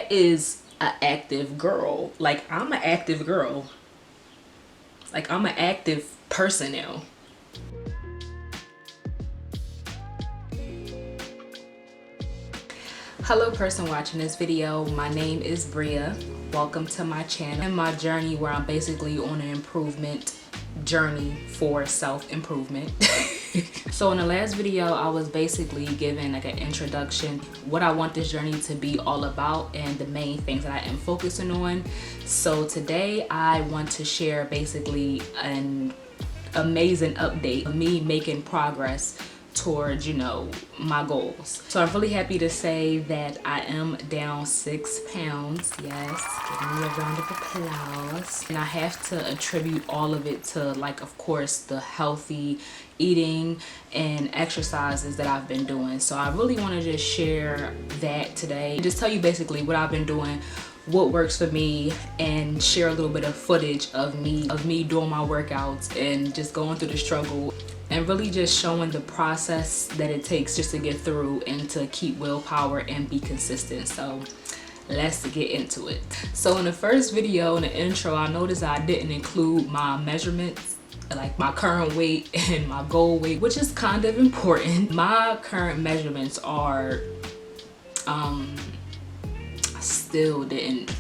That is an active girl. Like, I'm an active girl. Like, I'm an active person now. Hello person watching this video, my name is Bria. Welcome to my channel and my journey where I'm basically on an improvement journey for self-improvement. So in the last video I was basically giving like an introduction, what I want this journey to be all about and the main things that I am focusing on. So today I want to share basically an amazing update of me making progress towards, you know, my goals. So I'm really happy to say that I am down 6 pounds. Yes, give me a round of applause. And I have to attribute all of it to, like, of course, the healthy eating and exercises that I've been doing. So I really want to just share that today, just tell you basically what I've been doing, what works for me, and share a little bit of footage of me doing my workouts and just going through the struggle, and really just showing the process that it takes just to get through and to keep willpower and be consistent. So let's get into it. So in the first video, in the intro, I noticed I didn't include my measurements, like my current weight and my goal weight, which is kind of important. My current measurements are still didn't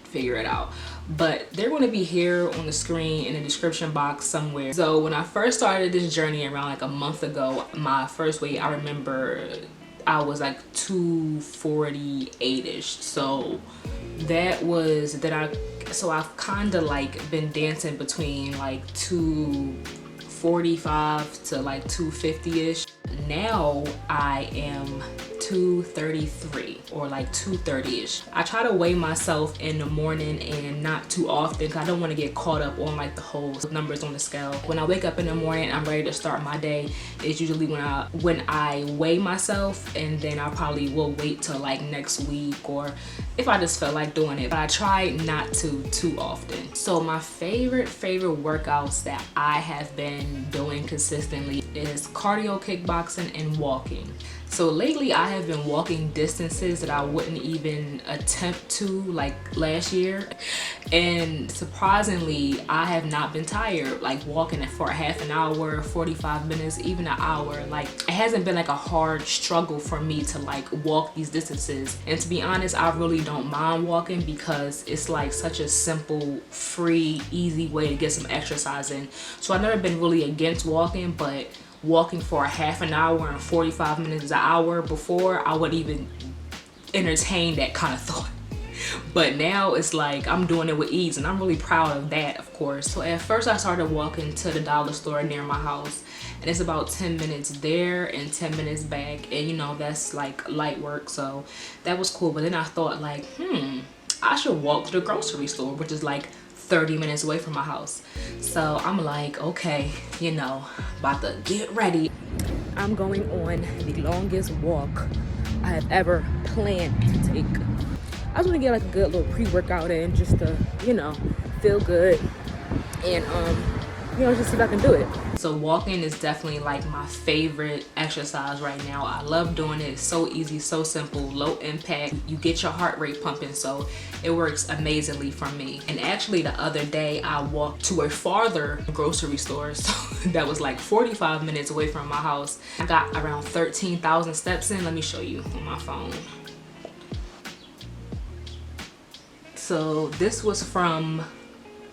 figure it out, but they're going to be here on the screen in the description box somewhere. So when I first started this journey around like a month ago, my first weight, I remember I was like 248ish. So that was so I've kind of like been dancing between like 245 to like 250ish. Now I am 233 or like 230ish. I try to weigh myself in the morning and not too often because I don't want to get caught up on like the whole numbers on the scale. When I wake up in the morning, I'm ready to start my day. It's usually when I weigh myself, and then I probably will wait till like next week or if I just felt like doing it, but I try not to too often. So my favorite workouts that I have been doing consistently is cardio, kickboxing, and walking. So lately I have been walking distances that I wouldn't even attempt to like last year, and surprisingly I have not been tired, like walking for a half an hour, 45 minutes, even an hour. Like, it hasn't been like a hard struggle for me to like walk these distances. And to be honest, I really don't mind walking because it's like such a simple, free, easy way to get some exercise in. So I've never been really against walking, but walking for a half an hour and 45 minutes an hour before, I would even entertain that kind of thought. But now it's like I'm doing it with ease, and I'm really proud of that, of course. So at first I started walking to the dollar store near my house, and it's about 10 minutes there and 10 minutes back, and you know, that's like light work, so that was cool. But then I thought like, I should walk to the grocery store, which is like 30 minutes away from my house. So I'm like, okay, you know, about to get ready. I'm going on the longest walk I have ever planned to take. I was gonna get like a good little pre-workout in just to, you know, feel good and you know, just see if I can do it. So walking is definitely like my favorite exercise right now. I love doing it. It's so easy, so simple, low impact. You get your heart rate pumping, so it works amazingly for me. And actually the other day I walked to a farther grocery store, so that was like 45 minutes away from my house. I got around 13,000 steps in. Let me show you on my phone. So this was from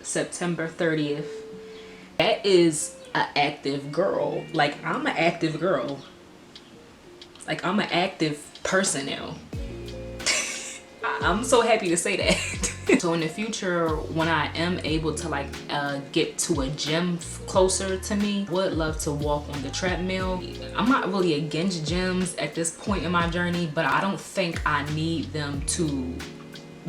September 30th. That is an active girl. Like, I'm an active girl. Like, I'm an active person now. I'm so happy to say that. So in the future, when I am able to like get to a gym closer to me, would love to walk on the treadmill. I'm not really against gyms at this point in my journey, but I don't think I need them to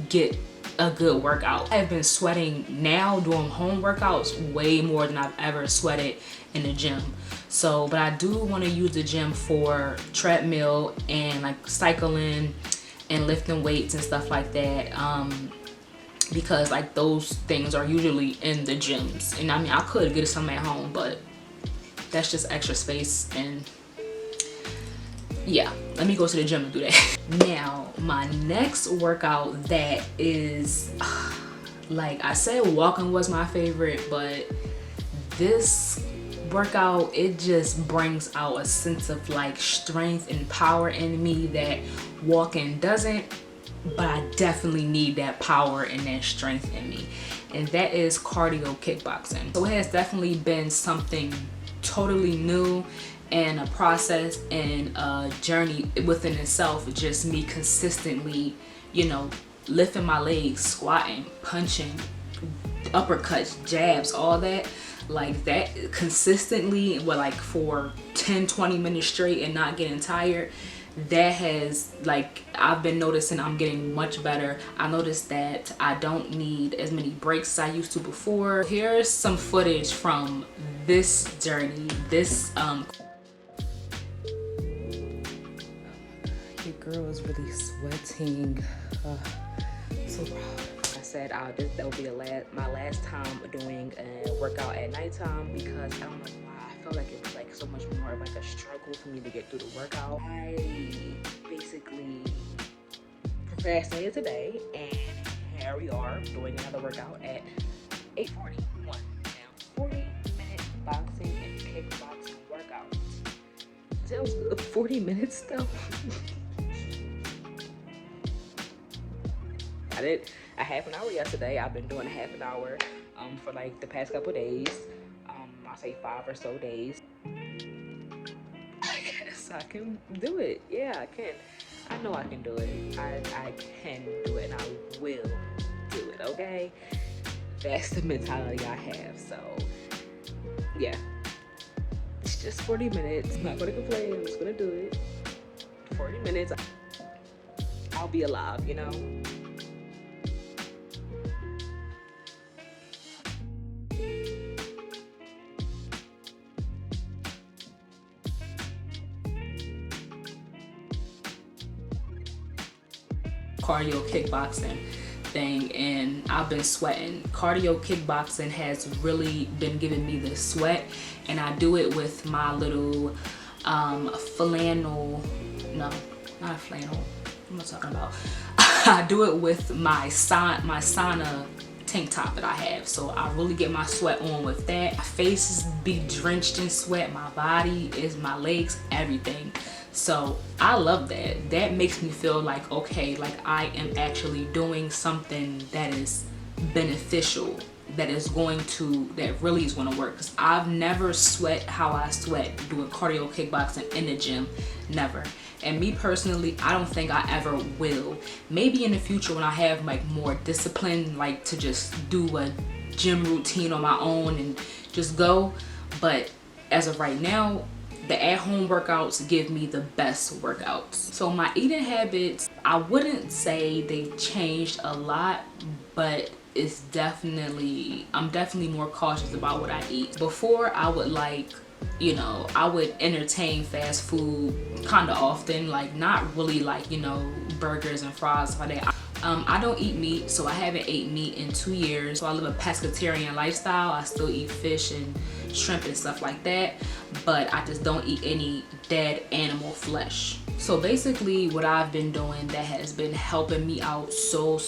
get a good workout. I've been sweating now doing home workouts way more than I've ever sweated in the gym. So, but I do want to use the gym for treadmill and like cycling and lifting weights and stuff like that, because like those things are usually in the gyms. And I mean, I could get some at home, but that's just extra space, and yeah, let me go to the gym and do that. Now, my next workout that is, like I said, walking was my favorite, but this workout, it just brings out a sense of like strength and power in me that walking doesn't, but I definitely need that power and that strength in me, and that is cardio kickboxing. So it has definitely been something totally new and a process and a journey within itself. Just me consistently, you know, lifting my legs, squatting, punching, uppercuts, jabs, all that, like that consistently, well, like for 10-20 minutes straight and not getting tired. That has, like, I've been noticing I'm getting much better. I noticed that I don't need as many breaks as I used to before. Here's some footage from this journey. This your girl is really sweating. So I said that will be my last time doing a workout at nighttime, because I don't know why I felt like it was like so much more of like a struggle for me to get through the workout. I basically procrastinated today, and here we are doing another workout at 8:41. Now, 40-minute boxing and kickboxing workout. Sounds good. 40 minutes though. I did a half an hour yesterday. I've been doing a half an hour for like the past couple days. I'll say 5 or so days. I guess I can do it. Yeah, I can. I know I can do it. I can do it, and I will do it, okay? That's the mentality I have. So yeah, it's just 40 minutes. I'm not gonna complain. I'm just gonna do it. 40 minutes. I'll be alive, you know? Cardio kickboxing thing, and I've been sweating. Cardio kickboxing has really been giving me the sweat, and I do it with my little flannel, no, not flannel, what am I talking about? I do it with my sauna tank top that I have, so I really get my sweat on with that. My face is be drenched in sweat, my body is, my legs, everything. So I love that. That makes me feel like, okay, like I am actually doing something that is beneficial, that really is going to work. Because I've never sweat how I sweat doing cardio kickboxing in the gym, never. And me personally, I don't think I ever will. Maybe in the future when I have like more discipline, like to just do a gym routine on my own and just go. But as of right now, the at-home workouts give me the best workouts. So my eating habits, I wouldn't say they've changed a lot, but it's definitely, I'm definitely more cautious about what I eat. Before, I would like, you know, I would entertain fast food kind of often, like not really like, you know, burgers and fries, stuff like that. I don't eat meat, so I haven't ate meat in 2 years. So I live a pescatarian lifestyle. I still eat fish and shrimp and stuff like that, but I just don't eat any dead animal flesh. So basically what I've been doing that has been helping me out so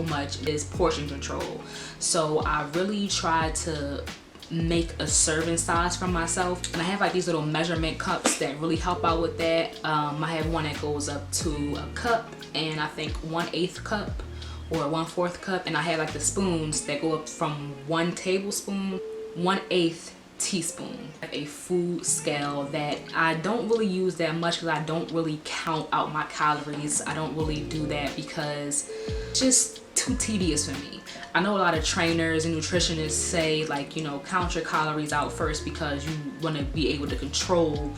much is portion control. So I really try to make a serving size for myself, and I have like these little measurement cups that really help out with that. I have one that goes up to a cup, and I think 1/8 cup or 1/4 cup, and I have like the spoons that go up from 1 tablespoon, 1/8 teaspoon. Like a food scale that I don't really use that much because I don't really count out my calories. I don't really do that because it's just too tedious for me. I know a lot of trainers and nutritionists say, like, you know, count your calories out first because you want to be able to control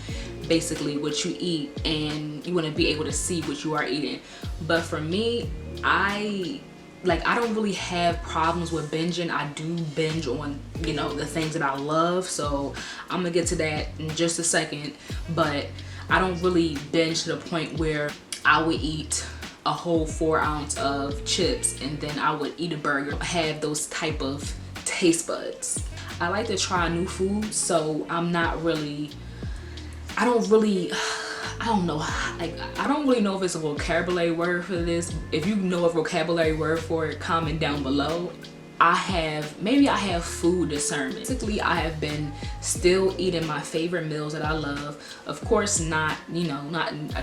basically what you eat, and you want to be able to see what you are eating. But for me, I don't really have problems with binging. I do binge on, you know, the things that I love, so I'm gonna get to that in just a second. But I don't really binge to the point where I would eat a whole 4 ounce of chips and then I would eat a burger. I have those type of taste buds. I like to try new foods, so I don't really I don't know, like, I don't really know if it's a vocabulary word for this. If you know a vocabulary word for it, comment down below. Maybe I have food discernment. Basically, I have been still eating my favorite meals that I love. Of course, I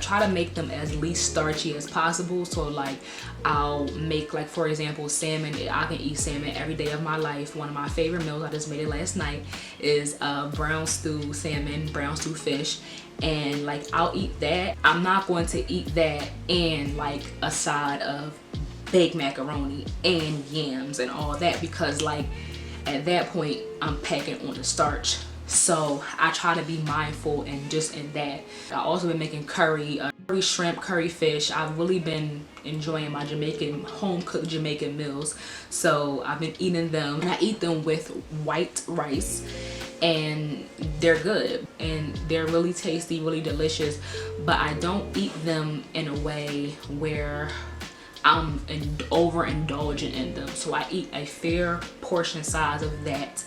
try to make them as least starchy as possible. So like, I'll make, like, for example, salmon. I can eat salmon every day of my life. One of my favorite meals, I just made it last night, is brown stew salmon, brown stew fish. And like, I'll eat that. I'm not going to eat that and like a side of baked macaroni and yams and all that, because like at that point I'm packing on the starch. So I try to be mindful and just in that. I also been making curry shrimp, curry fish. I've really been enjoying my home cooked Jamaican meals, so I've been eating them, and I eat them with white rice, and they're good and they're really tasty, really delicious. But I don't eat them in a way where I'm overindulgent in them. So I eat a fair portion size of that,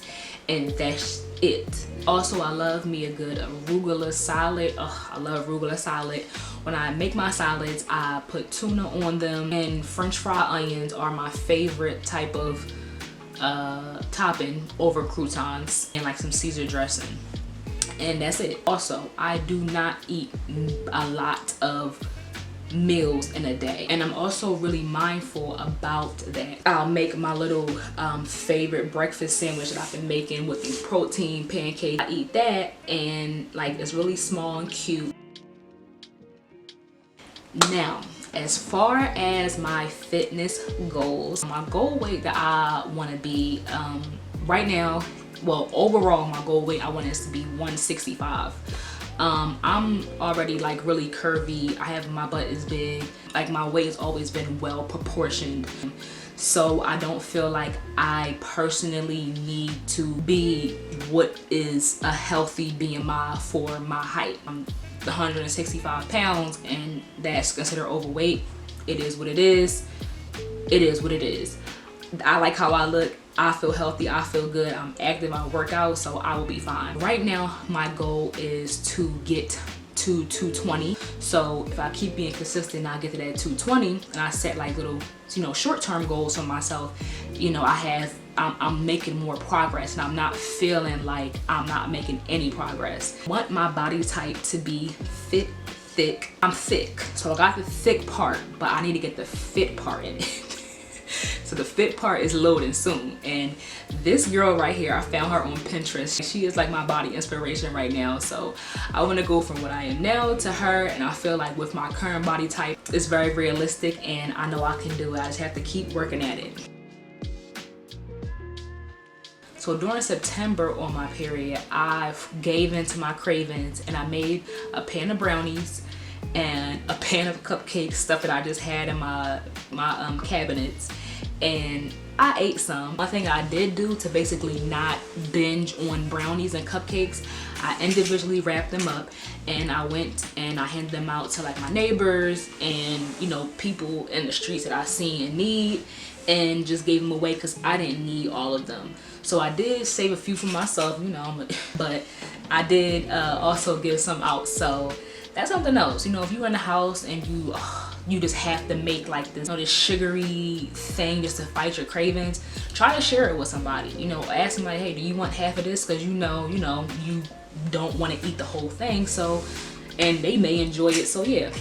and that's it. Also, I love me a good arugula salad. I love arugula salad. When I make my salads, I put tuna on them, and French fried onions are my favorite type of topping over croutons, and like some Caesar dressing, and that's it. Also, I do not eat a lot of meals in a day, and I'm also really mindful about that. I'll make my little favorite breakfast sandwich that I've been making with these protein pancakes. I eat that, and like, it's really small and cute. Now, as far as my fitness goals, my goal weight that I want to be right now, well, overall my goal weight, I want it to be 165. I'm already like really curvy. My butt is big. Like, my weight has always been well proportioned. So I don't feel like I personally need to be what is a healthy BMI for my height. I'm 165 pounds, and that's considered overweight. It is what it is. It is what it is. I like how I look. I feel healthy, I feel good, I'm active, I work out, so I will be fine. Right now, my goal is to get to 220. So if I keep being consistent, I'll get to that 220, and I set like little, short-term goals for myself. I'm making more progress, and I'm not feeling like I'm not making any progress. I want my body type to be thick. I'm thick, so I got the thick part, but I need to get the fit part in it. So the fit part is loading soon, and this girl right here, I found her on Pinterest. She is like my body inspiration right now, so I want to go from what I am now to her, and I feel like with my current body type, it's very realistic, and I know I can do it. I just have to keep working at it. So during September on my period, I gave into my cravings, and I made a pan of brownies and a pan of cupcakes, stuff that I just had in my cabinets, and I ate some. One thing I did do to basically not binge on brownies and cupcakes, I individually wrapped them up, and I went and I handed them out to like my neighbors and people in the streets that I seen in need, and just gave them away because I didn't need all of them. So I did save a few for myself, but I did also give some out. So that's something else. If you're in the house and you just have to make like this sugary thing just to fight your cravings, try to share it with somebody. Ask somebody, hey, do you want half of this? Because you don't want to eat the whole thing, so, and they may enjoy it. So yeah,